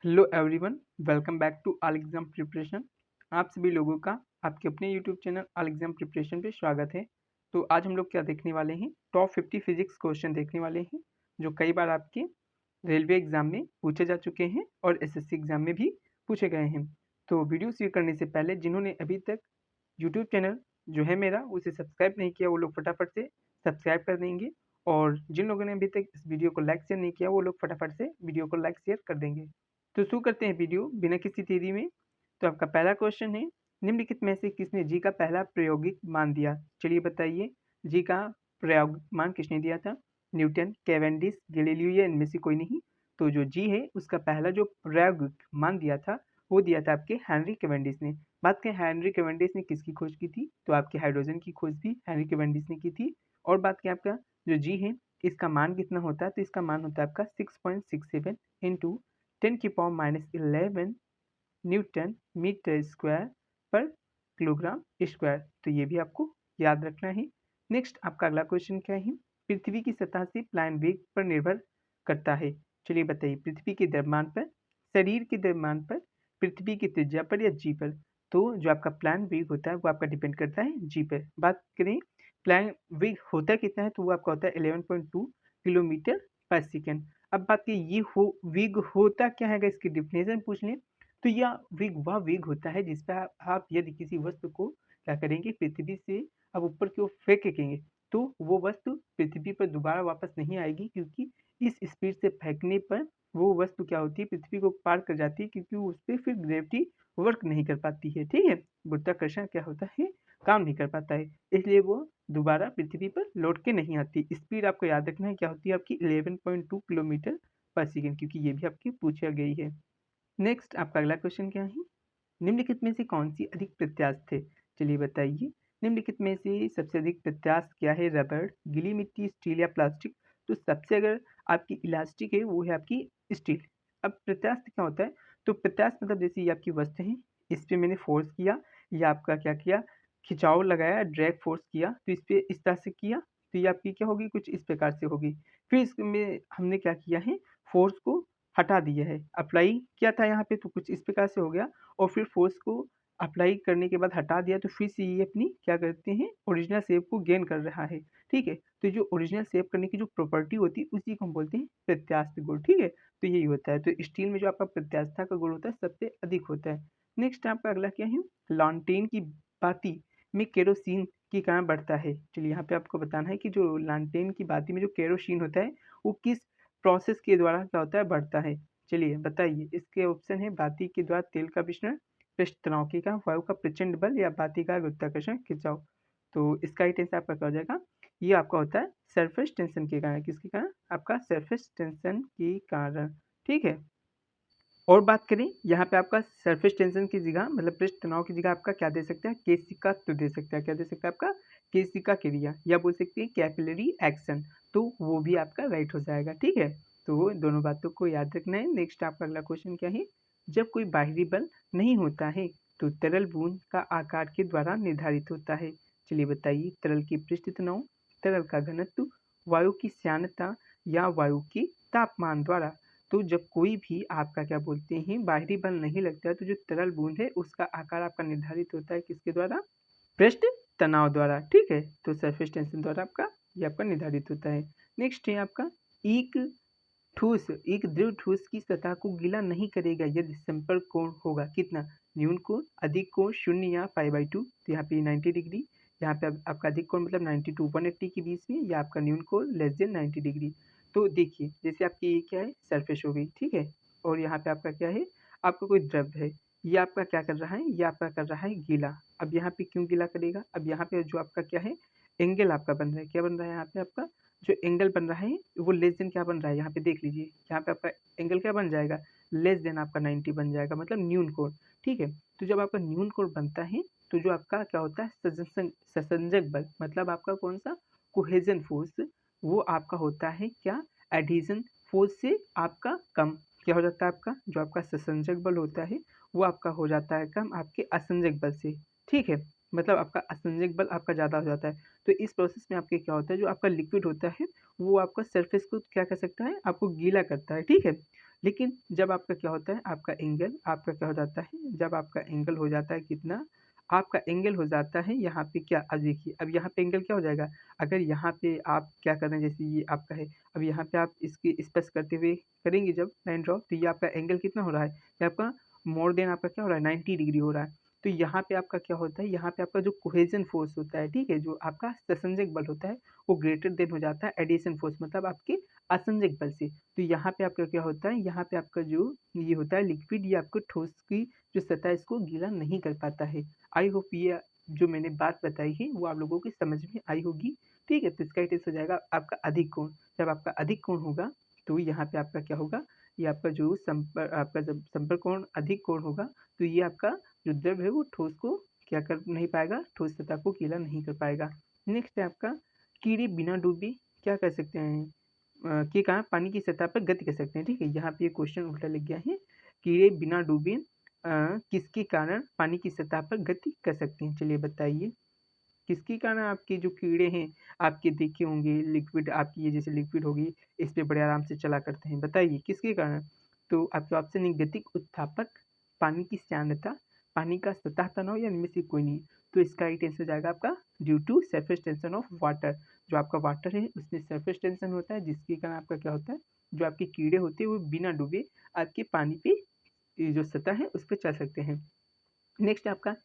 Hello everyone, welcome back to all exam preparation. आप सभी लोगों का आपके अपने YouTube channel all exam preparation पे स्वागत है। तो आज हम लोग क्या देखने वाले हैं, टॉप 50 फिजिक्स क्वेश्चन देखने वाले हैं जो कई बार आपके रेलवे एग्जाम में पूछे जा चुके हैं और एसएससी एग्जाम में भी पूछे गए हैं। तो वीडियो शुरू करने से पहले जिन्होंने अभी तक यूट्यूब चैनल जो है मेरा उसे सब्सक्राइब नहीं किया वो लोग फटाफट से सब्सक्राइब कर देंगे, और जिन लोगों ने अभी तक इस वीडियो को लाइक शेयर नहीं किया वो लोग फटाफट से वीडियो को लाइक शेयर कर देंगे। तो शुरू करते हैं वीडियो बिना किसी देरी में। तो आपका पहला क्वेश्चन है, निम्नलिखित में से किसने जी का पहला प्रायोगिक मान दिया? चलिए बताइए, जी का प्रायोगिक मान किसने दिया था? न्यूटन, कैवेंडिश, गैलीलियो या इनमें से कोई नहीं? तो जो जी है उसका पहला जो प्रायोगिक मान दिया था वो दिया था आपके हेनरी कैवेंडिश ने। बात करें हेनरी कैवेंडिश ने किसकी खोज की थी, तो आपके हाइड्रोजन की खोज भी हेनरी कैवेंडिश ने की थी। और बात करें आपका जो जी है इसका मान कितना होता है, तो इसका मान होता है आपका 6.67 इंटू 10⁻11 न्यूटन मीटर स्क्वायर पर किलोग्राम स्क्वायर। तो ये भी आपको याद रखना है। नेक्स्ट आपका अगला क्वेश्चन क्या है, पृथ्वी की सतह से प्लायन वेग पर निर्भर करता है। चलिए बताइए, पृथ्वी के द्रव्यमान पर, शरीर के द्रव्यमान पर, पृथ्वी की त्रिज्या पर या जी पर? तो जो आपका प्लायन वेग होता है वो आपका डिपेंड करता है जी पर। बात करें प्लायन वेग होता कितना है, तो वो आपका होता है 11.2 किलोमीटर पर सेकेंड। अब बात की ये हो वेग होता क्या है, अगर इसकी डिफिनेशन पूछ लें तो यह वेग वह वेग होता है जिस पर आप यदि किसी वस्तु को क्या करेंगे, पृथ्वी से आप ऊपर की ओर फेंकेंगे तो वो वस्तु पृथ्वी पर दोबारा वापस नहीं आएगी, क्योंकि इस स्पीड से फेंकने पर वो वस्तु क्या होती है, पृथ्वी को पार कर जाती है, क्योंकि उस पर फिर ग्रेविटी वर्क नहीं कर पाती है। ठीक है, गुरुत्वाकर्षण क्या होता है, काम नहीं कर पाता है, इसलिए वो दोबारा पृथ्वी पर लौट के नहीं आती। स्पीड आपको याद रखना है क्या होती है आपकी 11.2 किलोमीटर पर सेकेंड, क्योंकि ये भी आपकी पूछा गई है। नेक्स्ट आपका अगला क्वेश्चन क्या है, निम्नलिखित में से कौन सी अधिक प्रत्यास्थ थे? चलिए बताइए, निम्नलिखित में से सबसे अधिक प्रत्यास्थ क्या है, रबर, गीली मिट्टी, स्टील या प्लास्टिक? तो सबसे अगर आपकी इलास्टिक है वो है आपकी स्टील। अब प्रत्यास्थ क्या होता है, तो प्रत्यास्थ मतलब जैसे ये आपकी वस्तु है, इस पे मैंने फोर्स किया या आपका क्या किया, खिंचाव लगाया, ड्रैग फोर्स किया, तो इस पे इस तरह से किया तो ये आपकी क्या होगी, कुछ इस प्रकार से होगी। फिर इसमें हमने क्या किया है, फोर्स को हटा दिया है, अप्लाई किया था यहाँ पे तो कुछ इस प्रकार से हो गया, और फिर फोर्स को अप्लाई करने के बाद हटा दिया तो फिर से ये अपनी क्या करते हैं, ओरिजिनल शेप को गेन कर रहा है। ठीक है, तो जो ओरिजिनल शेप करने की जो प्रॉपर्टी होती है उसी को हम बोलते हैं प्रत्यास्थ गुण। ठीक है, तो यही होता है, तो स्टील में जो आपका प्रत्यास्थता का गुण होता है सबसे अधिक होता है। नेक्स्ट आपका अगला क्या है, लॉन्टेन की बाती में केरोसिन के कारण बढ़ता है। चलिए यहाँ पे आपको बताना है कि जो लॉन्टेन की बाती में जो केरोसिन होता है वो किस प्रोसेस के द्वारा क्या होता है, बढ़ता है। चलिए बताइए, इसके ऑप्शन है, बाती के द्वारा तेल का मिश्रण, पृष्ठ तनाव के कारण, वायु का प्रचंड बल या बाती का गुरुत्वाकर्षण खिंचाव। तो इसका ही टेंस आपका क्या हो जाएगा, ये आपका होता है सरफेस टेंशन के कारण। किसके कारण, आपका सरफेस टेंशन के कारण। ठीक है, और बात करें यहाँ पे आपका सरफेस टेंशन की जगह मतलब पृष्ठ तनाव की जगह आपका क्या दे सकते हैं, केशिका तो दे सकता है, क्या दे सकता है आपका, केशिका क्रिया, या बोल सकते हैं कैपिलरी एक्शन, तो वो भी आपका राइट हो जाएगा। ठीक है, तो दोनों बातों को याद रखना है। नेक्स्ट आपका अगला क्वेश्चन क्या है, जब कोई बाहरी बल नहीं होता है तो तरल बूंद का आकार के द्वारा निर्धारित होता है। चलिए बताइए, तरल की पृष्ठ तनाव, तरल का घनत्व, वायु की श्यानता या वायु के तापमान द्वारा? तो जब कोई भी आपका क्या बोलते हैं बाहरी बल नहीं लगता है तो जो तरल बूंद है उसका आकार आपका निर्धारित होता है किसके द्वारा, पृष्ठ तनाव द्वारा। ठीक है, तो सरफेस टेंशन द्वारा आपका ये आपका निर्धारित होता है। नेक्स्ट है आपका, एक ठोस एक दृढ़ ठोस की सतह को गीला नहीं करेगा यदि संपर्क कोण होगा कितना, न्यून कोण, अधिक कोण, शून्य या π/2। तो यहाँ पे 90 डिग्री, यहाँ पे आपका अधिक कोण मतलब 90 टू 180 के बीच में, या आपका न्यून कोण लेस देन 90 डिग्री। तो देखिए जैसे आपकी ये क्या है, सरफेस हो गई। ठीक है, और यहाँ पे आपका क्या है, आपका कोई द्रव्य है, ये आपका क्या कर रहा है, ये आपका कर रहा है गीला। अब यहाँ पे क्यों गीला करेगा, अब यहाँ पे जो आपका क्या है, एंगल आपका बन रहा है, क्या बन रहा है यहाँ पे आपका जो एंगल बन रहा है वो लेस देन क्या बन रहा है, यहाँ पे देख लीजिए, यहाँ पे आपका एंगल क्या बन जाएगा, लेस देन आपका 90 बन जाएगा, मतलब न्यून कोण। ठीक है, तो जब आपका न्यून कोण बनता है तो जो आपका क्या होता है, ससंजक बल, मतलब आपका कौन सा, कोहेजन फोर्स, वो आपका होता है क्या, एडिशन फोर्स से आपका कम। क्या हो जाता है आपका, जो आपका ससंजक बल होता है वो आपका हो जाता है कम आपके असंजक बल से। ठीक है, मतलब आपका असंजक बल आपका ज़्यादा हो जाता है। तो इस प्रोसेस में आपके क्या होता है, जो आपका लिक्विड होता है वो आपका सरफेस को क्या कर सकता है, आपको गीला करता है। ठीक है, लेकिन जब आपका क्या होता है, आपका एंगल आपका क्या हो जाता है, जब आपका एंगल हो जाता है कितना, आपका एंगल हो जाता है यहाँ पे क्या, अब देखिए अब यहाँ पे एंगल क्या हो जाएगा, अगर यहाँ पे आप क्या कर रहे हैं, जैसे ये आपका है, अब यहाँ पे आप इसकी स्पर्श करते हुए करेंगे जब लाइन ड्रॉ, तो ये आपका एंगल कितना हो रहा है, ये आपका मोर देन आपका क्या हो रहा है, 90 डिग्री हो रहा है। तो यहाँ पे आपका क्या होता है, यहाँ पे आपका जो कोहेजन फोर्स होता है, ठीक है, जो आपका ससंजक बल होता है, वो ग्रेटर देन हो जाता है एडिशन फोर्स, मतलब आपके असंजक बल से। तो यहाँ पे आपका क्या होता है, यहाँ पे आपका जो ये होता है लिक्विड, ये आपको ठोस की जो सतह है इसको गीला नहीं कर पाता है। आई होप ये जो मैंने बात बताई है वो आप लोगों की समझ में आई होगी। ठीक है, तो इसका टेस्ट हो जाएगा आपका अधिक कोण। जब आपका अधिक कोण होगा तो यहाँ पे आपका क्या होगा, ये आपका जो संपर्क, आपका जब संपर्क कोण अधिक कोण होगा तो ये आपका जो द्रव है वो ठोस को क्या कर नहीं पाएगा, ठोस सतह को गीला नहीं कर पाएगा। नेक्स्ट है आपका कीड़े बिना डूबे क्या कर सकते हैं, कि कहाँ पानी की सतह पर गति कर सकते हैं। ठीक है, यहाँ पे ये क्वेश्चन उल्टा लिख गया है, कीड़े बिना डूबे किसके कारण पानी की सतह पर गति कर सकते हैं, चलिए बताइए किसके कारण आपके जो कीड़े हैं, आपके देखे होंगे लिक्विड, आपकी ये जैसे लिक्विड होगी इस पे बड़े आराम से चला करते हैं, बताइए किसके कारण। तो आपके ऑप्शन है गतिक उत्थापक, पानी की श्यानता, पानी का सतह तनाव या इनमें से कोई नहीं। तो इसका राइट आंसर हो जाएगा आपका due to surface tension of water. जो आपका वाटर है उसमें सरफेस टेंशन होता है जिसके कारण आपका क्या होता है, जो आपके कीड़े होते हैं वो बिना डूबे आपके पानी पे ये जो सतह है उस पर चल सकते हैं। नेक्स्ट आपका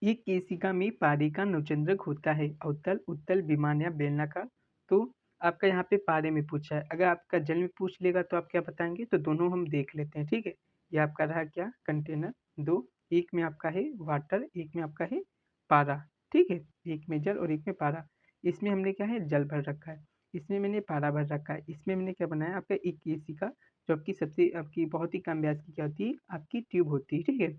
ये केशिका में पारे का नवचंद्रक होता है, अवतल उत्तल विमान या बेलनाकार। तो आपका यहाँ पे पारे में पूछा है, अगर आपका जल में पूछ लेगा तो आप क्या बताएंगे, तो दोनों हम देख लेते हैं। ठीक है, ये आपका रहा क्या कंटेनर दो, एक में आपका है वाटर, एक में आपका है पारा। ठीक है, एक में जल और एक में पारा। इसमें हमने क्या है जल भर रखा है, इसमें मैंने पारा भर रखा है, इसमें मैंने क्या बनाया आपका एक केशिका, जो आपकी सबसे आपकी बहुत ही कम व्यास की क्या होती है आपकी ट्यूब होती है। ठीक है,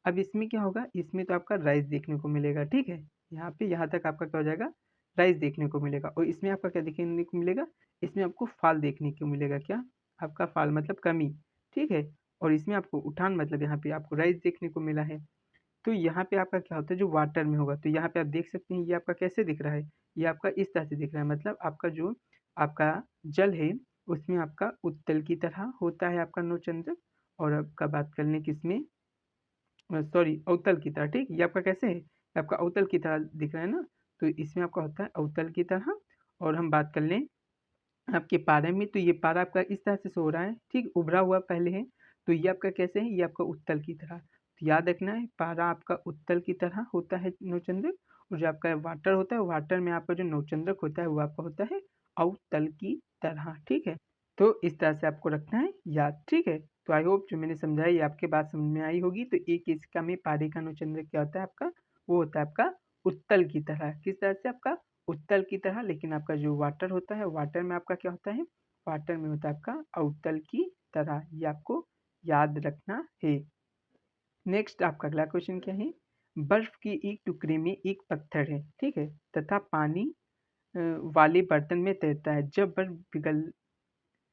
अब इसमें क्या होगा, इसमें तो आपका राइस देखने को मिलेगा। ठीक है, यहाँ पे यहाँ तक आपका क्या हो जाएगा, राइस देखने को मिलेगा। और इसमें आपका क्या देखने को मिलेगा, इसमें आपको फाल देखने को मिलेगा, क्या आपका फाल मतलब कमी। ठीक है, और इसमें आपको उठान मतलब यहाँ पे आपको राइस देखने को मिला है। तो यहाँ पे आपका क्या होता है जो वाटर में होगा, तो यहाँ पे आप देख सकते हैं ये आपका कैसे दिख रहा है, ये आपका इस तरह से दिख रहा है, मतलब आपका जो आपका जल है उसमें आपका उत्तल की तरह होता है आपका नौचंद्र। और आपका बात कर लें किसमें, सॉरी अवतल की तरह। ठीक, ये आपका कैसे है, आपका अवतल की तरह दिख रहा है ना, तो इसमें आपका होता है अवतल की तरह। और हम बात कर लें आपके पारे में, तो ये पारा आपका इस तरह से सो रहा है, ठीक उभरा हुआ पहले है, तो ये आपका कैसे है, ये आपका उत्तल की तरह। तो याद रखना है पारा आपका उत्तल की तरह होता है नौचंद्रक, और जो आपका वाटर होता है वाटर में आपका जो नौचंद्रक होता है वो आपका होता है अवतल की तरह। ठीक है, तो इस तरह से आपको रखना है याद। ठीक है, तो आई होप जो मैंने समझाया ये आपके बात समझ में आई होगी। तो एक केशिका में पारे का अनुचंद्र क्या होता है आपका, वो होता है आपका उत्तल की तरह, किस तरह से आपका उत्तल की तरह। लेकिन आपका जो वाटर होता है वाटर में आपका क्या होता है, वाटर में होता है आपका अवतल की तरह, ये आपको याद रखना है। नेक्स्ट आपका अगला क्वेश्चन क्या है, बर्फ के एक टुकड़े में एक पत्थर है, ठीक है, तथा पानी वाले बर्तन में तैरता है। जब बर्फ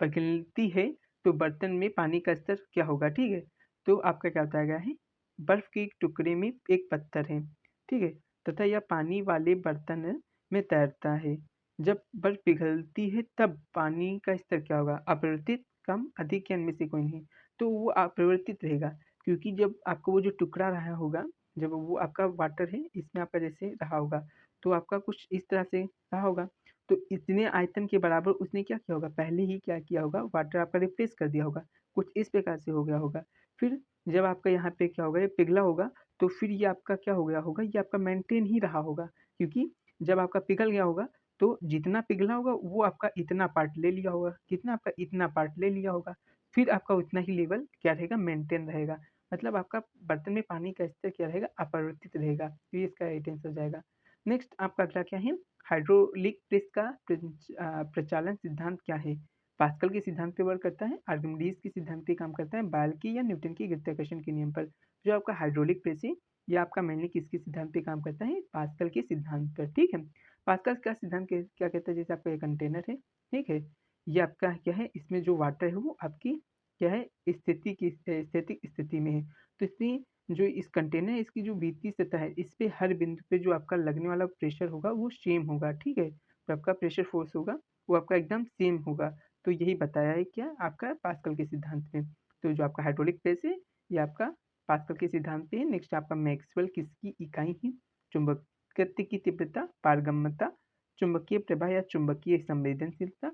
पिघलती है तो बर्तन में पानी का स्तर क्या होगा। ठीक है, तो आपका क्या बताया गया है, बर्फ के एक टुकड़े में एक पत्थर है, ठीक है, तथा यह पानी वाले बर्तन में तैरता है। जब बर्फ पिघलती है तब पानी का स्तर क्या होगा, अपरिवर्तित, कम, अधिक या इनमें से कोई नहीं। तो वो अपरिवर्तित रहेगा, क्योंकि जब आपका वो जो टुकड़ा रहा होगा, जब वो आपका वाटर है इसमें आपका जैसे रहा होगा, तो आपका कुछ इस तरह से रहा होगा, तो इतने आयतन के बराबर उसने क्या किया होगा, पहले ही क्या किया होगा, वाटर आपका रिप्लेस कर दिया होगा, कुछ इस प्रकार से हो गया होगा। फिर जब आपका यहाँ पे क्या होगा, ये पिघला होगा, तो फिर ये आपका क्या हो गया होगा, ये आपका मेंटेन ही रहा होगा, क्योंकि जब आपका पिघल गया होगा तो जितना पिघला होगा वो आपका इतना पार्ट ले लिया होगा, कितना आपका इतना पार्ट ले लिया होगा, फिर आपका उतना ही लेवल क्या रहेगा, मेंटेन रहेगा। मतलब आपका बर्तन में पानी का स्तर क्या रहेगा, अपरिवर्तित रहेगा। तो ये इसका राइट आंसर हो जाएगा। नेक्स्ट आपका अगला क्या है, हाइड्रोलिक प्रेस का प्रचालन सिद्धांत क्या है। पास्कल के सिद्धांत पे वर्क करता है, आर्किमिडीज के सिद्धांत पे काम करता है, बायल की या न्यूटन की गुरुत्वाकर्षण के नियम पर। जो आपका हाइड्रोलिक प्रेस है ये आपका मेनली किसके सिद्धांत पे काम करता है, पास्कल के सिद्धांत पर। ठीक है, पास्कल का सिद्धांत क्या कहता है, जैसे आपका ये कंटेनर है, ठीक है, ये आपका क्या है, इसमें जो वाटर है वो आपकी क्या है, स्थिति की स्थैतिक स्थिति में है। तो इसमें जो इस कंटेनर है इसकी जो बीती सतह है इस पे हर बिंदु पे जो आपका लगने वाला प्रेशर होगा वो सेम होगा। ठीक है, तो आपका प्रेशर फोर्स होगा वो आपका एकदम सेम होगा। तो यही बताया है क्या आपका पास्कल के सिद्धांत में। तो जो आपका हाइड्रोलिक प्रेस है ये आपका पास्कल के सिद्धांत पे है। नेक्स्ट आपका मैक्सवेल किसकी इकाई है? चुंबकत्व की तीव्रता, पारगम्यता, चुंबकीय प्रवाह या चुंबकीय संवेदनशीलता।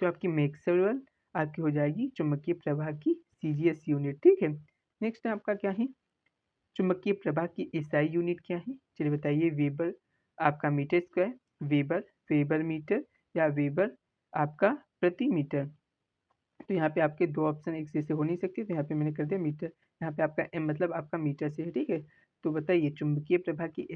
तो आपकी मैक्सवेल आपकी हो जाएगी चुंबकीय प्रवाह की सीजीएस यूनिट। ठीक है, नेक्स्ट आपका क्या है? चुंबकीय प्रवाह की एसआई यूनिट क्या है? चलिए बताइए। वेबर आपका meter square, weber weber meter या वेबर आपका प्रति मीटर। तो यहाँ पे आपके दो ऑप्शन एक जैसे हो नहीं सकते, तो यहाँ पे मैंने कर दिया मीटर। यहाँ पे आपका एम मतलब आपका मीटर से है। ठीक है, तो बताइए चुंबकीय प्रवाह की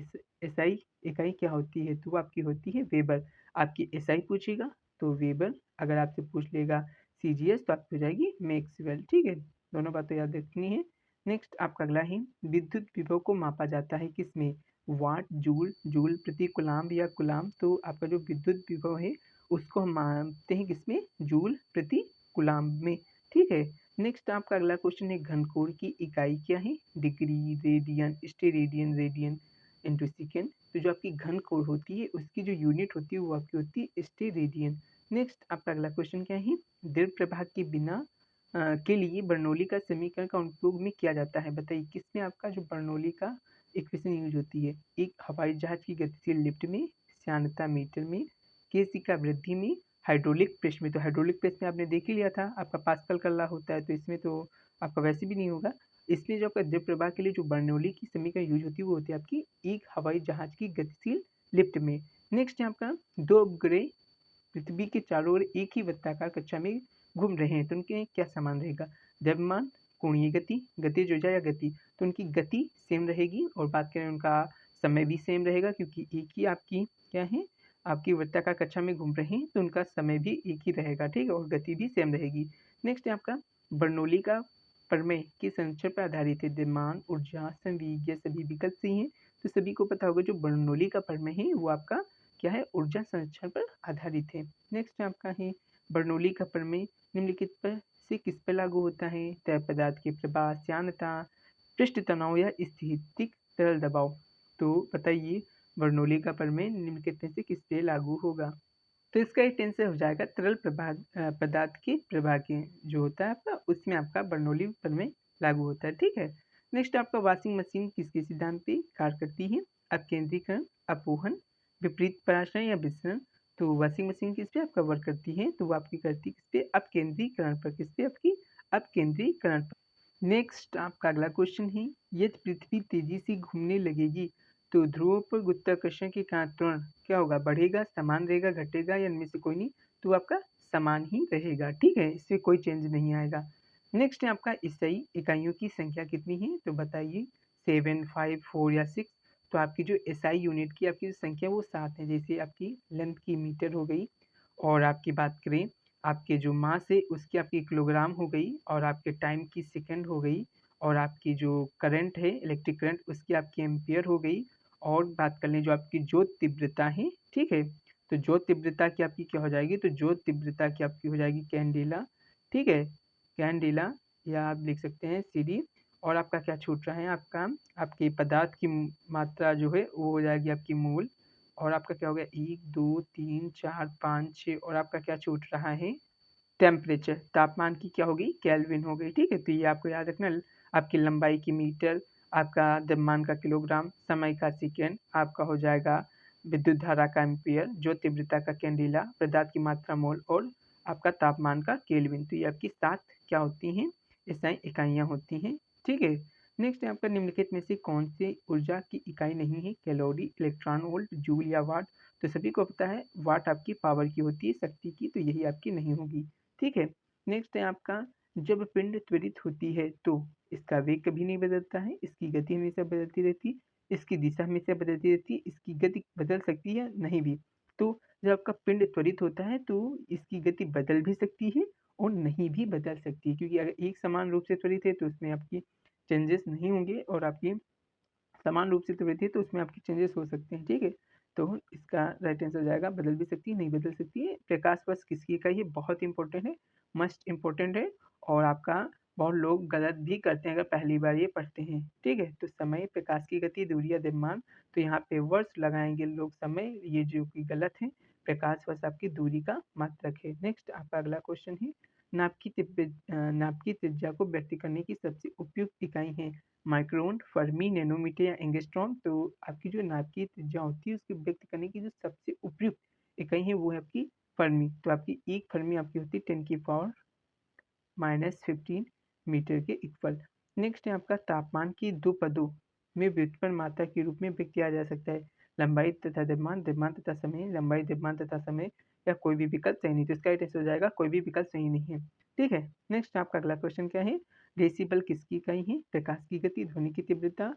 एसआई इकाई क्या होती है? तो वो आपकी होती है वेबर। आपकी एसआई पूछेगा तो वेबर, अगर आपसे पूछ लेगा सीजीएस तो आपकी हो जाएगी मैक्सवेल। ठीक है, दोनों बातें याद रखनी है। नेक्स्ट आपका अगला है, विद्युत विभव को मापा जाता है किसमें? वाट, जूल, जूल प्रति कुलाम्ब या कुलाम्ब। तो आपका जो विद्युत विभव है उसको हम मापते हैं किसमें? जूल प्रति कुलाम्ब में। ठीक है, नेक्स्ट आपका अगला क्वेश्चन है, घनकोण की इकाई क्या है? Degree, radian, steradian, radian into second. तो जो आपकी घनकोण होती है उसकी जो यूनिट होती है वो आपकी होती है स्टेरेडियन। नेक्स्ट आपका अगला क्वेश्चन क्या है? दृढ़ प्रवाह के बिना के लिए बर्नौली का समीकरण का उपयोग में किया जाता है। बताइए किसमें आपका जो बर्नौली का इक्वेशन यूज होती है? एक हवाई जहाज की गतिशील लिफ्ट में, श्यानता मीटर में, केशिका वृद्धि में, हाइड्रोलिक प्रेस में। तो हाइड्रोलिक प्रेस में आपने देख ही लिया था, आपका पास्कल का लॉ होता है, तो इसमें तो आपका वैसे भी नहीं होगा। इसमें जो आपका द्रव प्रवाह के लिए जो बर्नौली की समीकरण यूज होती है वो होती है आपकी एक हवाई जहाज की गतिशील लिफ्ट में। नेक्स्ट है आपका, दो उपग्रह पृथ्वी के चारों ओर एक ही वृत्ताकार कक्षा में घूम रहे हैं तो उनके क्या समान रहेगा? द्रव्यमान, कोणीय गति, गतिज ऊर्जा या गति। तो उनकी गति सेम रहेगी और बात करें उनका समय भी सेम रहेगा, क्योंकि एक ही आपकी क्या है, आपकी वृत्ताकार कक्षा में घूम रहे हैं तो उनका समय भी एक ही रहेगा। ठीक है, और गति भी सेम रहेगी। नेक्स्ट है आपका, बर्नौली का प्रमेय किस संरचना पर आधारित है? द्रव्यमान, ऊर्जा, संवेग, सभी विकल्प सही है। तो सभी को पता होगा जो बर्नौली का प्रमेय है वो आपका क्या है? ऊर्जा संरक्षण पर आधारित है। नेक्स्ट आपका है, बर्नौली का प्रमेय निम्नलिखित पर से किस पर लागू होता है? तय पदार्थ के प्रवाह, श्यानता, पृष्ठ तनाव या स्थितिक तरल दबाव। तो बताइए बर्नौली का प्रमेय निम्नलिखित में से किस पे लागू होगा? तो इसका एक टेंस हो जाएगा तरल प्रवाह पदार्थ के प्रवाह के जो होता है आपका उसमें आपका बर्नौली प्रमेय लागू होता है। ठीक है, नेक्स्ट आपका वॉशिंग मशीन किसके सिद्धांत पे कार्य करती है? अपकेंद्रीकरण, अपोहन, विपरीत पराशरण या विसरण। तो वॉशिंग मशीन किस पे आपका वर्क करती है? तो वो आपकी करती है किस पे? अपकेंद्रीकरण पर। किस पे? आपकी अपकेंद्रीकरण पर। नेक्स्ट आपका अगला क्वेश्चन है, यदि पृथ्वी तेजी से घूमने लगेगी तो ध्रुवों पर गुरुत्वाकर्षण के कारण त्वरण क्या होगा? बढ़ेगा, समान रहेगा, घटेगा या इनमें से कोई नहीं? तो आपका समान ही रहेगा। ठीक है, इससे कोई चेंज नहीं आएगा। नेक्स्ट है आपका SI इकाइयों की संख्या कितनी है? तो बताइए 7, 5, 4 या 6। तो आपकी जो SI यूनिट की आपकी जो संख्या वो 7 है। जैसे आपकी लेंथ की मीटर हो गई, और आपकी बात करें आपके जो मास है उसकी आपकी किलोग्राम हो गई, और आपके टाइम की सेकंड हो गई, और आपकी जो करंट है इलेक्ट्रिक करंट उसकी आपकी एम्पियर हो गई। और बात कर लें जो आपकी ज्योत तीव्रता है, ठीक है, तो ज्योत तीव्रता की आपकी क्या हो जाएगी? तो ज्योत तीव्रता की आपकी हो जाएगी कैंडेला। ठीक है, कैंडेला, या आप लिख सकते हैं सीडी। और आपका क्या छूट रहा है? आपका आपके पदार्थ की मात्रा जो है वो हो जाएगी आपकी मूल। और आपका क्या हो गया? 1, 2, 3, 4, 5, 6। और आपका क्या छूट रहा है? टेम्परेचर, तापमान की क्या होगी? केल्विन हो गई। ठीक है, तो ये आपको याद रखना। आपकी लंबाई की मीटर, आपका द्रव्यमान का किलोग्राम, समय का सेकेंड, आपका हो जाएगा विद्युत धारा का एम्पियर, जो तीव्रता का कैंडेला, पदार्थ की मात्रा मोल, और आपका तापमान का केल्विन। तो ये आपकी 7 क्या होती हैं? SI इकाइयाँ होती हैं। ठीक है, नेक्स्ट है आपका, निम्नलिखित में से कौन सी ऊर्जा की इकाई नहीं है? कैलोरी, इलेक्ट्रॉन वोल्ट, जूल या वाट। तो सभी को पता है वाट आपकी पावर की होती है, शक्ति की, तो यही आपकी नहीं होगी। ठीक है, नेक्स्ट है आपका, जब पिंड त्वरित होती है तो इसका वेग कभी नहीं बदलता है, इसकी गति हमेशा बदलती रहती है, इसकी दिशा हमेशा बदलती रहती है, इसकी गति बदल सकती है नहीं भी। तो जब आपका पिंड त्वरित होता है तो इसकी गति बदल भी सकती है और नहीं भी बदल सकती है, क्योंकि अगर एक समान रूप से त्वरित है तो उसमें आपकी चेंजेस नहीं होंगे, और आपकी समान रूप से त्वरित है तो उसमें आपके चेंजेस हो सकते हैं। ठीक है, तो इसका राइट आंसर हो जाएगा बदल भी सकती है, नहीं बदल सकती है। प्रकाश वर्ष किसकी का? ये बहुत इंपॉर्टेंट है, मस्ट इंपॉर्टेंट है, और आपका बहुत लोग गलत भी करते हैं अगर पहली बार ये पढ़ते हैं। ठीक है, तो समय, प्रकाश की गति, दूरी या द्रव्यमान। तो यहाँ पे वर्ष लगाएंगे लोग समय, ये जो कि गलत है। प्रकाश वर्ष आपकी दूरी का मात्रक है। नेक्स्ट आपका अगला क्वेश्चन है, नाप की त्रिज्या को व्यक्त करने की सबसे उपयुक्त इकाई है माइक्रोन, फर्मी, नैनोमीटर या एंगस्ट्रॉम। तो आपकी जो नाप की त्रिज्या होती है उसको व्यक्त करने की जो सबसे उपयुक्त इकाई है वो है आपकी फर्मी। तो आपकी एक फर्मी आपकी होती है 10⁻⁻15 मीटर के इक्वल। नेक्स्ट है आपका तापमान की दो पदों में व्युत्पन्न मात्रा के रूप में व्यक्त किया जा सकता है, लंबाई तथा द्रव्यमान, द्रव्यमान तथा समय, लंबाई, द्रव्यमान तथा समय, या कोई भी विकल्प सही नहीं। तो इसका राइट हो जाएगा कोई भी विकल्प सही नहीं है। ठीक है। नेक्स्ट आपका अगला क्वेश्चन क्या है, डेसिबल किसकी इकाई है, प्रकाश की गति, ध्वनि की तीव्रता,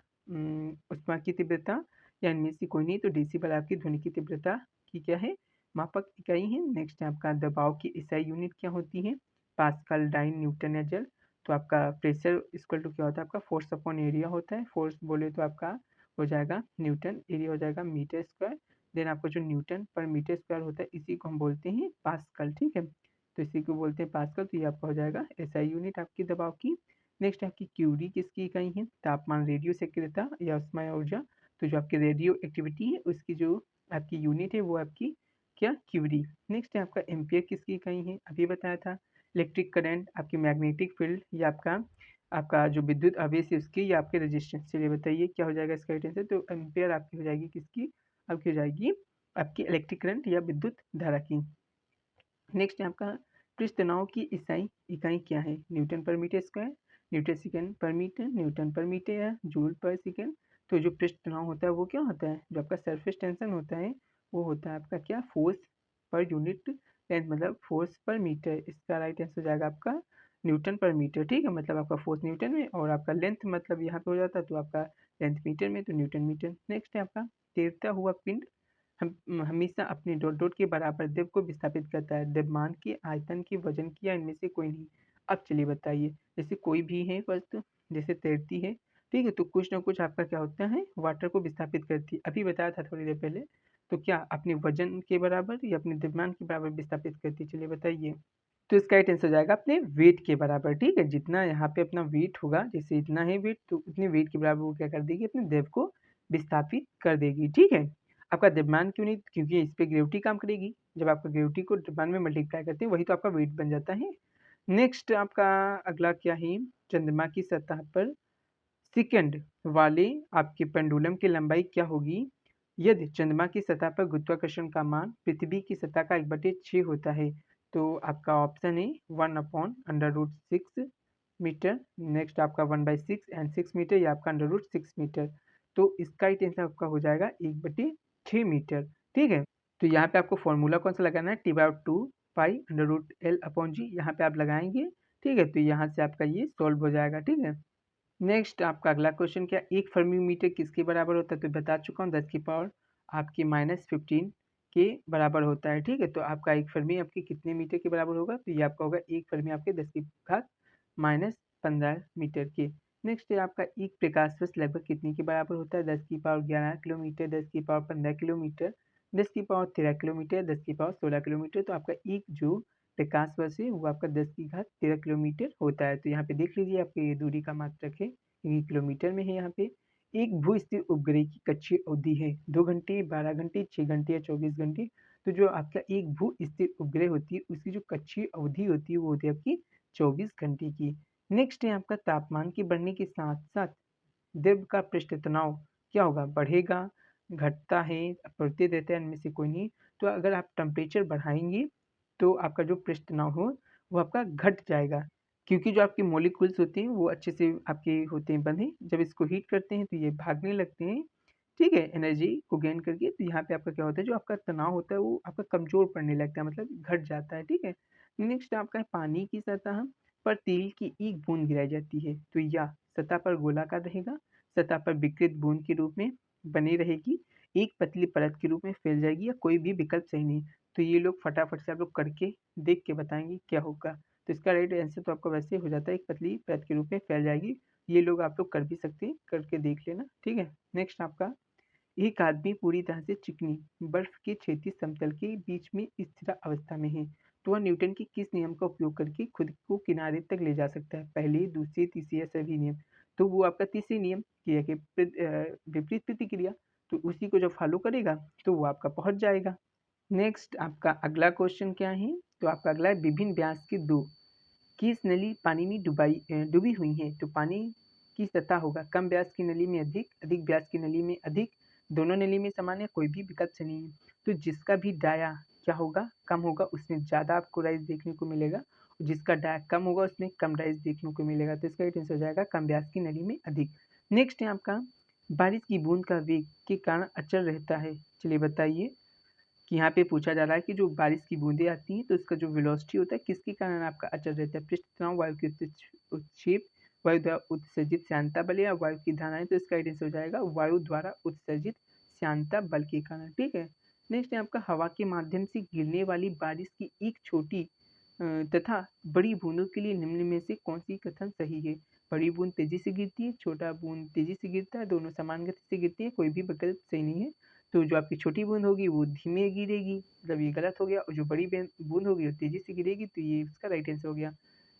ऊष्मा की तीव्रता, या इनमें से कोई नहीं। तो डेसिबल आपकी ध्वनि की तीव्रता की क्या है, मापक इकाई है। नेक्स्ट है आपका दबाव की एसआई यूनिट क्या होती है, पास्कल, डाइन, न्यूटन या जल। तो आपका प्रेशर इक्वल टू क्या होता है, आपका फोर्स अपॉन एरिया होता है। फोर्स बोले तो आपका हो जाएगा न्यूटन, एरिया हो जाएगा मीटर स्क्वायर। देन आपको जो न्यूटन पर मीटर स्क्वायर होता है इसी को हम बोलते हैं पास्कल। ठीक है, तो इसी को बोलते हैं पास्कल। तो ये आपका हो जाएगा एसआई यूनिट आपकी दबाव की। नेक्स्ट आपकी क्यूरी किसकी इकाई है, तापमान, रेडियो सक्रियता या ऊष्मा या ऊर्जा। तो जो आपकी रेडियो एक्टिविटी है उसकी जो आपकी यूनिट है वो आपकी क्या, क्यूरी। नेक्स्ट है आपका एम्पियर किसकी इकाई है, अभी बताया था। इलेक्ट्रिक करंट, आपकी मैग्नेटिक फील्ड, या आपका आपका जो विद्युत आवेश है उसकी, या आपके रेजिस्टेंस। चलिए बताइए क्या हो जाएगा इसका राइट आंसर। तो एम्पियर आपकी हो जाएगी किसकी, आपकी हो जाएगी आपकी इलेक्ट्रिक करंट या विद्युत धारा की। नेक्स्ट है आपका पृष्ठ तनाव की इकाई इकाई क्या है, न्यूटन पर मीटर स्क्वायर, न्यूटन सेकेंड पर मीटर, न्यूटन पर मीटर, या जूल पर सेकेंड। तो जो पृष्ठ तनाव होता है वो क्या होता है, जो आपका सरफेस टेंशन होता है वो होता है आपका क्या, फोर्स पर यूनिट लेंथ, मतलब फोर्स पर मीटर। इसका राइट आंसर हो जाएगा आपका न्यूटन पर मीटर। ठीक है, मतलब आपका फोर्स न्यूटन में और आपका लेंथ मतलब यहाँ पे हो जाता है तो आपका लेंथ मीटर में, तो न्यूटन मीटर। नेक्स्ट है आपका तैरता हुआ पिंड हम हमेशा अपने डॉट डॉट के बराबर द्रव को विस्थापित करता है, द्रव्यमान की, आयतन की, वजन की, या इनमें से कोई नहीं। अब चलिए बताइए, जैसे कोई भी है वस्तु जैसे तैरती है, ठीक है, तो कुछ ना कुछ आपका क्या होता है, वाटर को विस्थापित करती है। अभी बताया था थोड़ी देर पहले। तो क्या अपने वजन के बराबर या अपने द्रव्यमान के बराबर विस्थापित करती है, चलिए बताइए। तो इसका राइट आंसर हो जाएगा अपने वेट के बराबर। ठीक है, जितना यहाँ पे अपना वेट होगा, जैसे इतना है वेट तो उतने वेट के बराबर वो क्या कर देगी, अपने द्रव को विस्थापित कर देगी। ठीक है, आपका द्रव्यमान क्यों नहीं, क्योंकि इस पे ग्रेविटी काम करेगी। जब आपका ग्रेविटी को द्रव्यमान में मल्टीप्लाई करते हैं वही तो आपका वेट बन जाता है। नेक्स्ट आपका अगला क्या है, चंद्रमा की सतह पर सेकंड वाले आपके पेंडुलम की लंबाई क्या होगी यदि चंद्रमा की सतह पर गुरुत्वाकर्षण का मान पृथ्वी की सतह का 1/6 होता है। तो आपका ऑप्शन है 1/√6 मीटर, नेक्स्ट आपका 1/6 एंड 6 मीटर, या आपका √6 मीटर। तो इसका ही आंसर आपका हो जाएगा 1/6 मीटर। ठीक है, तो यहाँ पे आपको फॉर्मूला कौन सा लगाना है, T/2 पाई √L/g यहाँ पे आप लगाएंगे। ठीक है, तो यहाँ से आपका ये सॉल्व हो जाएगा। ठीक है, नेक्स्ट आपका अगला क्वेश्चन क्या, एक फर्मी मीटर किसके बराबर होता है, तो बता चुका हूँ 10 की पावर आपकी -15 के बराबर होता है। ठीक है, तो आपका एक फर्मी आपकी कितने मीटर के बराबर होगा, तो ये आपका होगा एक फर्मी आपके 10 की घात -15 मीटर के। नेक्स्ट है आपका एक प्रकाश वर्ष लगभग कितने के बराबर होता है, 10 की पावर 11 किलोमीटर, 10 की पावर 15 किलोमीटर, 10 की पावर 13 किलोमीटर, 10 की पावर 16 किलोमीटर। तो आपका एक जो प्रकाश वर्ष है वो आपका 10 की घात 13 किलोमीटर होता है। तो यहाँ पे देख लीजिए आपके ये दूरी का मात्रक है, ये किलोमीटर में है। यहाँ पे एक भू स्थिर उपग्रह की कक्षीय अवधि है 2 घंटे, 12 घंटे, 6 घंटे या 24 घंटे। तो जो आपका एक भू स्थिर उपग्रह होती है उसकी जो कक्षीय अवधि होती है वो होती है आपकी 24 घंटे की। नेक्स्ट है आपका तापमान के बढ़ने के साथ साथ द्रव का पृष्ठ तनाव क्या होगा, बढ़ेगा, घटता है, बढ़ते रहता है, इनमें से कोई नहीं। तो अगर आप टेम्परेचर बढ़ाएंगे तो आपका जो पृष्ठ तनाव हो वो आपका घट जाएगा, क्योंकि जो आपके मॉलिक्यूल्स होते हैं वो अच्छे से आपके होते हैं बंधे। जब इसको हीट करते हैं तो ये भागने लगते हैं, ठीक है, एनर्जी को गेन करके। तो यहाँ पे आपका क्या होता है, जो आपका तनाव होता है वो आपका कमजोर पड़ने लगता है, मतलब घट जाता है। ठीक है, नेक्स्ट आपका है पानी की सतह पर तेल की एक बूंद गिराई जाती है तो यह सतह पर गोलाकार रहेगा, सतह पर विकृत बूंद के रूप में बनी रहेगी, एक पतली परत के रूप में फैल जाएगी, या कोई भी विकल्प सही नहीं। तो ये लोग फटाफट से आप लोग करके देख के बताएंगे क्या होगा। तो इसका राइट आंसर तो आपका वैसे हो जाता है, एक पतली परत के रूप में फैल जाएगी। ये लोग आप लोग कर भी सकते हैं, करके देख लेना। ठीक है, नेक्स्ट आपका एक आदमी पूरी तरह से चिकनी बर्फ के क्षैतिज समतल के बीच में स्थिर अवस्था में है, तो वह न्यूटन के किस नियम का उपयोग करके खुद को किनारे तक ले जा सकता है, पहले, दूसरे, तीसरे या सभी नियम। तो वो आपका तीसरे नियम क्रिया के विपरीत प्रतिक्रिया, तो उसी को जब फॉलो करेगा तो वो आपका पहुंच जाएगा। नेक्स्ट आपका अगला क्वेश्चन क्या है, तो आपका अगला है विभिन्न व्यास की दो किस नली पानी में डूबी हुई है। तो पानी की सतह होगा कम व्यास की नली में अधिक, अधिक व्यास की नली में अधिक, दोनों नली में समान है, कोई भी विकल्प सही नहीं है। तो जिसका भी डाया क्या होगा, कम होगा, उसमें ज़्यादा आपको राइस देखने को मिलेगा, जिसका डाया कम होगा उसमें कम राइस देखने को मिलेगा। तो इसका आंसर हो जाएगा कम व्यास की नली में अधिक। नेक्स्ट है आपका बारिश की बूंद का वेग के कारण अचल रहता है। चलिए बताइए कि यहाँ पे पूछा जा रहा है कि जो बारिश की बूंदें आती हैं तो उसका जो वेलोसिटी होता है किसके कारण आपका अचल रहता है, पृष्ठ तनाव, वायु की उत्क्षेप, वायु द्वारा उत्सर्जित श्यानता बल या वायु की धाराएं। तो इसका आंसर हो जाएगा वायु द्वारा उत्सर्जित श्यानता बल के कारण। ठीक है। नेक्स्ट है आपका हवा के माध्यम से गिरने वाली बारिश की एक छोटी तथा बड़ी बूंदों के लिए निम्न में से कौन सी कथन सही है। बड़ी बूंद तेजी से गिरती है, छोटा बूंद तेजी से गिरता है, दोनों समान गति से गिरती है, कोई भी विकल्प सही नहीं है। तो जो आपकी छोटी बूंद होगी वो धीमे गिरेगी, मतलब ये गलत हो गया, और जो बड़ी बूंद होगी वो तेजी से गिरेगी, तो ये इसका राइट आंसर हो गया।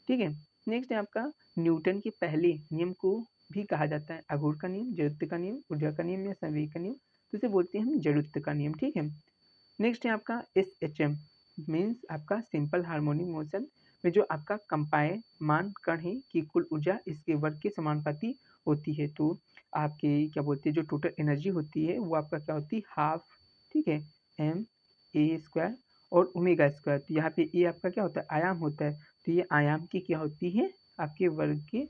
ठीक है। नेक्स्ट है आपका न्यूटन के पहले नियम को भी कहा जाता है आघूर्ण का नियम, जड़त्व का नियम, ऊर्जा का नियम या संवेग का नियम। तो इसे बोलते हैं हम जड़त्व का नियम। ठीक है। नेक्स्ट है आपका SHM मीन्स आपका सिंपल हार्मोनिक मोशन में जो आपका कंपायमान कण है की कुल ऊर्जा इसके वर्ग के समानुपाती होती है। तो आपके क्या बोलते हैं जो टोटल एनर्जी होती है वो आपका क्या होती है हाफ, ठीक है, ma² और ओमेगा²। तो यहाँ पे ए आपका क्या होता है आयाम होता है, तो ये आयाम की क्या होती है आपके वर्ग के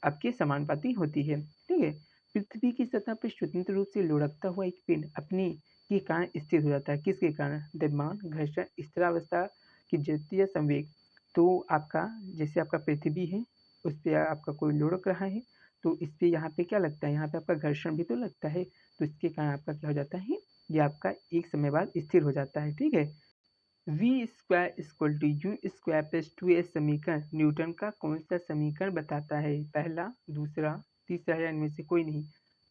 आपके समानुपाती होती है। ठीक है। पृथ्वी की सतह पर स्वतंत्र रूप से लुढ़कता हुआ एक पिंड अपनी के कारण स्थिर हो जाता है, किसके कारण, द्रव्यमान, घर्षण, स्थिरावस्था की जड़त्व या संवेग। तो आपका जैसे आपका पृथ्वी है उस पर आपका कोई लुढ़क रहा है, तो इस पे यहाँ पे क्या लगता है, यहाँ पे आपका घर्षण भी तो लगता है, तो इसके कारण आपका क्या हो जाता है, ये आपका एक समय बाद स्थिर हो जाता है। ठीक है। v² = u² + 2s समीकरण न्यूटन का कौन सा समीकरण बताता है, पहला, दूसरा, तीसरा या इनमें से कोई नहीं।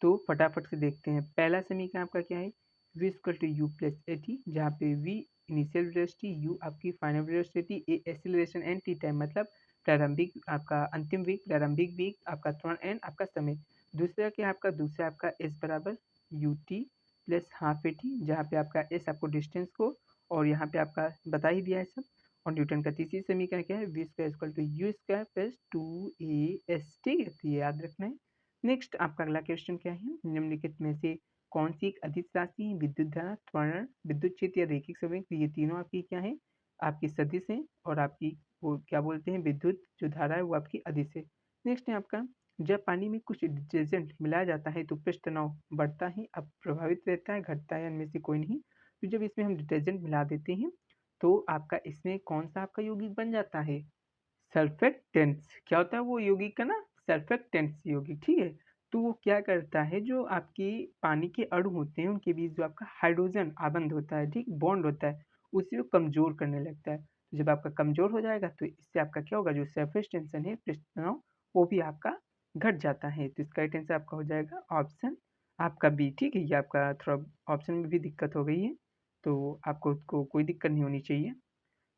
तो फटाफट से देखते हैं। पहला समीकरण आपका क्या है, v=u+at, जहाँ पे v इनिशियल वेलोसिटी, u आपकी final velocity, a acceleration and t time मतलब प्रारंभिक आपका अंतिम वेग, प्रारंभिक वेग, आपका त्वरण एंड आपका समय। दूसरा क्या आपका, दूसरा आपका s बराबर ut + हाफ at, जहाँ पे आपका s आपको डिस्टेंस को और यहाँ पे आपका बता ही दिया है सब। और न्यूटन का तीसरी समीकरण क्या है, v² = u² + 2as। ठीक है, तो ये याद रखना है। नेक्स्ट आपका अगला क्वेश्चन क्या है, निम्नलिखित में से कौन सी एक अदिश राशि है, विद्युत धारा, त्वरण, विद्युत क्षेत्र या रैखिक संवेग। तो ये तीनों आपकी क्या है, आपकी सदिश है, और आपकी वो क्या बोलते हैं विद्युत जो धारा है वो आपकी अदिश है। नेक्स्ट है आपका जब पानी में कुछ डिटर्जेंट मिलाया जाता है तो पृष्ठ तनाव बढ़ता है, अब प्रभावित रहता है, घटता है, इनमें से कोई नहीं। तो जब इसमें हम डिटर्जेंट मिला देते हैं तो आपका इसमें कौन सा आपका यौगिक बन जाता है, सर्फेक्टेंट्स। क्या होता है वो यौगिक का ना, सर्फेक्टेंट्स यौगिक। ठीक है। तो वो क्या करता है, जो आपकी पानी के अणु होते हैं उनके बीच जो आपका हाइड्रोजन आबंध होता है, ठीक, बॉन्ड होता है, उसे वो कमजोर करने लगता है। तो जब आपका कमजोर हो जाएगा तो इससे आपका क्या होगा, जो सरफेस टेंशन है, पृष्ठ तनाव, वो भी आपका घट जाता है। तो इसका टेंशन आपका हो जाएगा ऑप्शन आपका बी। ठीक है। ये आपका थोड़ा ऑप्शन में भी दिक्कत हो गई है, तो आपको उसको कोई दिक्कत नहीं होनी चाहिए।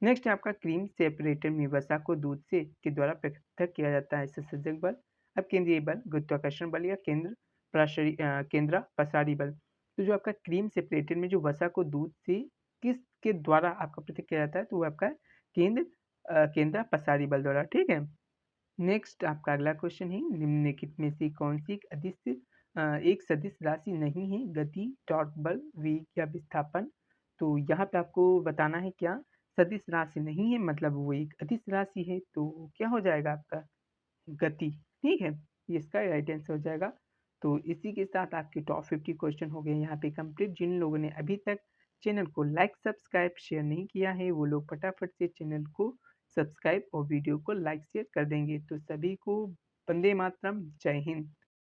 नेक्स्ट है आपका क्रीम सेपरेटर में वसा को दूध से के द्वारा पृथक किया जाता है, ससर्जक बल, अब केंद्रीय बल, गुरुत्वाकर्षण बल या केंद्र पसारी बल। तो जो आपका क्रीम सेपरेटर में जो वसा को दूध से किस के द्वारा आपका पृथक किया जाता है, तो वो आपका केंद्र पसारी बल द्वारा। ठीक है। नेक्स्ट आपका अगला क्वेश्चन है, निम्नलिखित में से कौन सी एक सदिश राशि नहीं है, गति, टॉर्क बल, वेग या विस्थापन। तो यहाँ पे आपको बताना है क्या, सदिश राशि नहीं है मतलब वो एक अदिश राशि है, तो क्या हो जाएगा आपका गति। ठीक है, ये इसका राइट आंसर हो जाएगा। तो इसी के साथ आपके टॉप 50 क्वेश्चन हो गए यहाँ पे कंप्लीट। जिन लोगों ने अभी तक चैनल को लाइक, सब्सक्राइब, शेयर नहीं किया है वो लोग फटाफट से चैनल को सब्सक्राइब और वीडियो को लाइक शेयर कर देंगे। तो सभी को वंदे मातरम, जय हिंद।